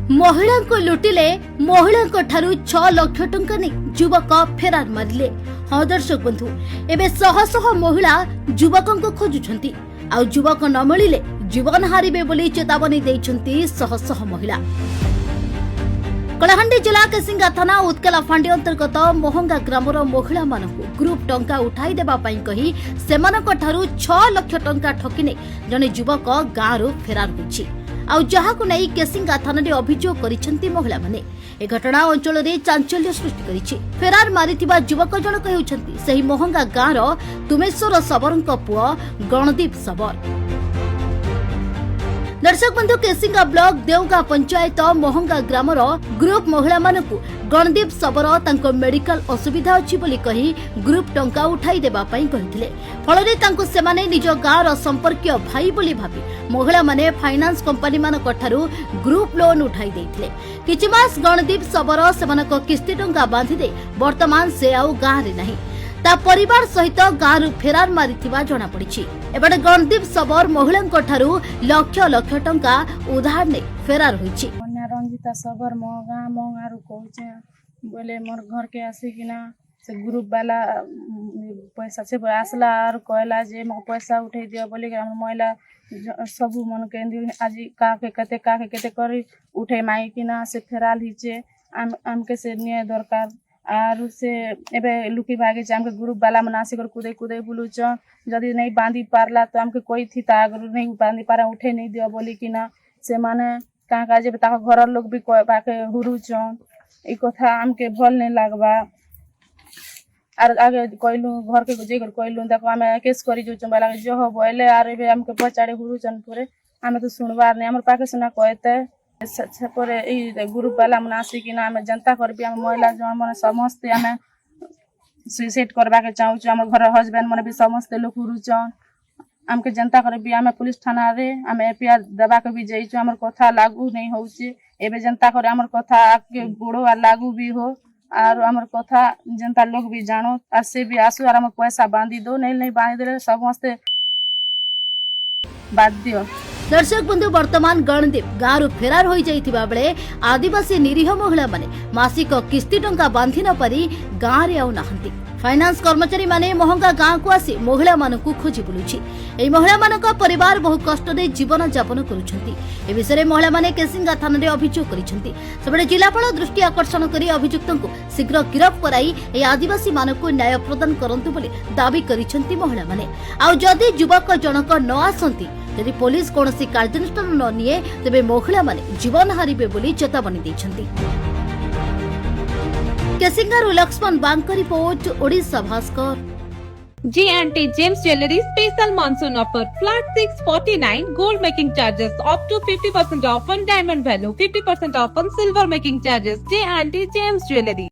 महिला को लुटिले महिला ठारू 6 लाख टंका नहीं युवक फेरार मारिले। हाँ दर्शक बंधु एबे शह शह महिला युवक को खोजुछंती आ युवक न मिलिले जीवन हारिबे बोली चेतावनी देइछंती शह शह महिला। कलाहांडी जिला केसिंगा थाना उत्कला फांडी अंतर्गत मोहंगा ग्रामर महिला मानकु ग्रुप टंका उठाई देबा पई कही सेमानक ठारू 6 लाख टंका ठकिने जने युवक गाँरु फेरार होइछि। आउ जहाकु नै केसिंगा थाना रे अभियोग करिसेंती महिला माने। ए घटना अंचल रे चांचल्य सृष्टि करिछि। फेरार मारिथिबा युवक जनक हेउछंती सही मोहंगा गाँर तुमेश्वर सबरंक पुओ गणदीप सबर। दर्शक बंधु केसिंगा ब्लॉक देवगा पंचायत मोहंगा ग्रामर ग्रुप महिला मानकु गणदीप सबर तांको मेडिकल असुविधा अछि बोली कही ग्रुप टंका उठाई देबा पई कहिथिले। फलरे तांको सेमाने निज गाँर संपर्कीय भाई बोली भाबी महिला माने फाइनांस कंपनी मानक ठारू ग्रुप लोन उठाई देथिले। किछि मास गणदीप सबर सेमानक किस्ती टंका बांधि दे वर्तमान से आउ गाँ रे नाही ता परिवार सहित गाँरु फेरार मारिथिबा जणा पड़िछि। एबडे गणदीप सबर महिलांक ठारू लक्ष लक्ष टंका उधार ने फेरार होइछि। कन्या रंजिता सबर मो गाँ मो गाँरु कहूचे बोले मोर घर के आसिकिना से ग्रुप वाला पैसा से आसला और कहला जे मो पैसा उठे दियो बोली महिला सब मन के आज का के केते करी उठे माई किना से फेराल हिचे आमके से निये दरकार आर से एबे लुकी भागे हमके ग्रुप वाला मन आसी कर कुदे कुदे बुलुच जदी नहीं बांधी पारला तो हमके कोई थी ता अगर नहीं बांधी पारा उठे नहीं दियो बोली किना से माने का का जे ता घर लोग भी बाके हुरुच ई कथा हमके भल नहीं लागबा। आर आगे कहलु घर के जे कर कहलु देखो हमें केस करी जो बाला जो हो बोले आर एबे हमके पचाड़े हुरुचन पुरे हमें तो सुनबार नहीं हमर पाके सुना कहते परे ग्रुप वाला मन आसिकिना आम जनता करबी आम महिला जो मन समस्ते आम सुइसाइड करबा के चाहूँ आम घर हजबैंड मन भी समस्ते लोग हुरुचन आमके जनता करबी आम पुलिस थाना रे आम एफआईआर देबा के भी जाइछु हमर कथा लागू नहीं होउछि एबे जनता करे हमर कथा आके गोड़ो आ लागू भी हो और हमर कथा जनता लोग भी जानो आ से भी आसु और हम पैसा बांधी दो नहीं बांधी दे समस्ते बाध्य। दर्शक बंधु वर्तमान गणदीप गाँरु फेरार हो जाइथिबा बेले आदिवासी निरीह महिला माने मासिक किस्ती टंका बांधि न पारी गाँ रे आउ नाहंती। फाइनांस कर्मचारी माने मोहंगा गाँ को आसी महिला मानकु खोजी बुलुछि। एई महिला मानक परिवार बहु कष्ट दे जीवन यापन करुछंती। ए विषय महिला माने केसिंगा थाना रे अभियोग करिसंती। सबले जिलापाल दृष्टि आकर्षण करी अभियुक्तंकु शीघ्र गिरफ कराई ए आदिवासी मानकु न्याय प्रदान करंतु बोली दाबी करिसंती महिला माने। आउ जदि युवक जनक न आसंती यदि पुलिस कौन कार्यानुष्ठान न निए तेबे महिला माने जीवन हारिबे बोली चेतावनी दैछंती। केसिंगारू लक्ष्मण बांक report Odisha Bhaskar. J&T James Jewelry special monsoon offer flat 649 gold making charges up to 50% off on diamond value 50% off on silver making charges J&T James Jewelry।